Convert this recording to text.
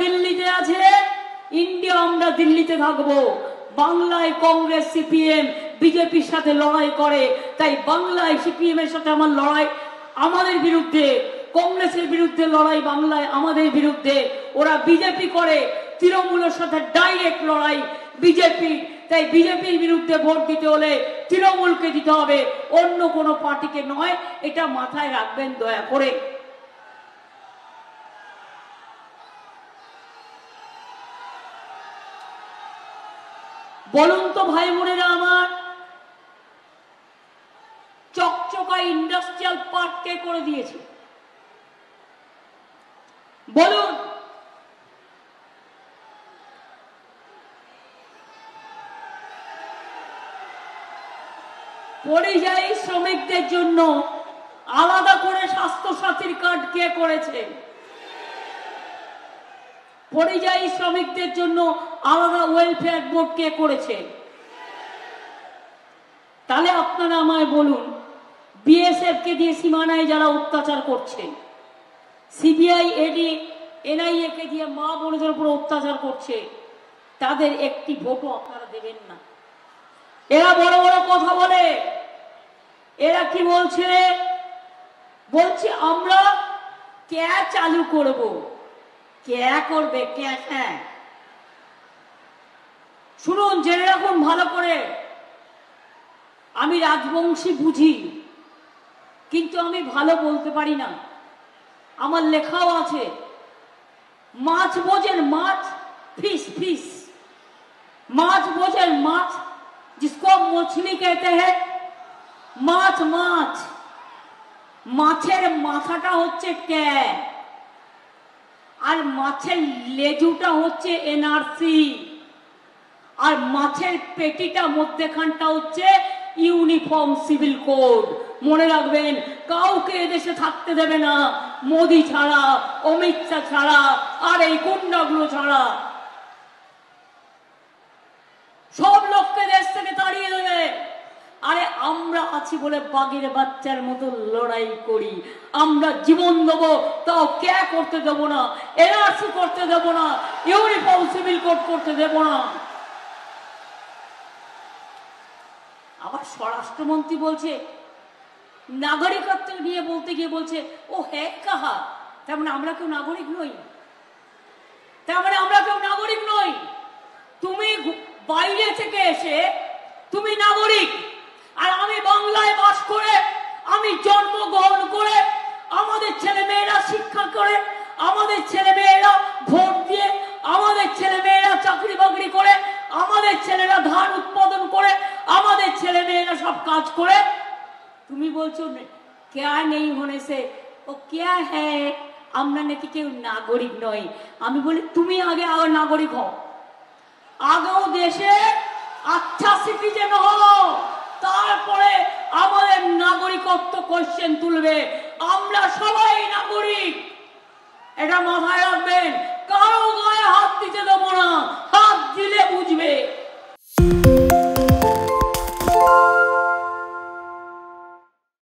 দিল্লিতে আছে, ইন্ডিয়া আমরা দিল্লিতে থাকবো। বাংলায় কংগ্রেস সিপিএম বিজেপির সাথে লড়াই করে, তাই বাংলায় সিপিএম এর সাথে আমার লড়াই আমাদের বিরুদ্ধে, কংগ্রেসের বিরুদ্ধে লড়াই বাংলায় আমাদের বিরুদ্ধে। ওরা বিজেপি করে, তৃণমূলের সাথে ডাইরেক্ট লড়াই বিজেপি, তাই বিজেপির বিরুদ্ধে ভোট দিতে হলে তৃণমূলকে দিতে হবে, অন্য কোনো পার্টিকে নয়। এটা মাথায় রাখবেন দয়া করে। বলুন তো ভাই বোনেরা আমার, চকচকা ইন্ডাস্ট্রিয়াল পার্ক কে করে দিয়েছে? বলুন। পরিযায়ী শ্রমিকদের জন্য আলাদা করে স্বাস্থ্য সাথীর কার্ড কে করেছে? পরিযায়ী শ্রমিকদের জন্য আলাদা ওয়েলফেয়ার বোর্ড কে করেছে? তাহলে আপনারা আমায় বলুন, বিএসএফ কে দিয়ে সীমানায় যারা অত্যাচার করছে, সিবিআই এডি এনআইএ কে দিয়ে মা বোনদের উপর অত্যাচার করছে, তাদের একটি ভোটও আপনারা দেবেন না। এরা বড় বড় কথা বলে, এরা কি বলছে? বলছে আমরা ক্যা চালু করব। ক্যা করবে? ক্যা? হ্যাঁ, শুনুন, জেনে রাখুন ভালো করে। আমি রাজবংশী বুঝি, কিন্তু আমি ভালো বলতে পারি না। আমার লেখাও আছে। মাছ বোঝেন? মাছ, फिश फिश, माछ बोझल माछ, जिसको मछली कहते हैं, माछ माछ, মাছের মাথাটা হচ্ছে ক্যা, আর মাছের লেজুটা হচ্ছে এনআরসি, আর মাছের পেটিটা মধ্যখানটা হচ্ছে ইউনিফর্ম সিভিল কোড। মনে রাখবেন, কাউকে এদেশে থাকতে দেবে না মোদি ছাড়া, অমিত শাহ ছাড়া, আর এই গুন্ডাগুলো ছাড়া। সব লোককে দেশ থেকে তাড়িয়ে দেবে। আরে আমরা আছি বলে বাঘের বাচ্চার মতো লড়াই করি। আমরা জীবন দেবো, তাও ক্যা করতে দেবো না, এনআরসি করতে দেবো না, ইউনিফর্ম সিভিল কোড করতে দেবো না। আবার স্বরাষ্ট্রমন্ত্রী বলছে, নাগরিকত্ব নিয়ে বলতে গিয়ে বলছে ও হ্যাঁ কাহা, তার মানে আমরা কেউ নাগরিক নই, তার মানে আমরা কেউ নাগরিক নই। তুমি বাইরে থেকে এসে তুমি নাগরিক, আর আমি বাংলায় বাস করে, আমি জন্মগ্রহণ করে, আমাদের ছেলে মেয়েরা শিক্ষা করে, আমাদের ছেলে মেয়েরা ভোট দিয়ে, আমাদের ছেলে মেয়েরা চাকরি বাকরি করে, আমাদের ছেলেরা ধান উৎপাদন করে, আমাদের ছেলে মেয়েরা সব কাজ করে, তুমি বলছো ক্যা নেই হোনে সে ও ক্যা হ্যাঁ, আমরা নাকি কেউ নাগরিক নই। আমি বলি তুমি আগে নাগরিক হও, আগেও দেশে আচ্ছা সিটিজেন হও, তারপরে আমাদের নাগরিকত্ব কোশ্চেন তুলবে। আমরা সবাই নাগরিক, এটা মাথায় রাখবেন। কারো গায়ে হাত দিতে দেবো না।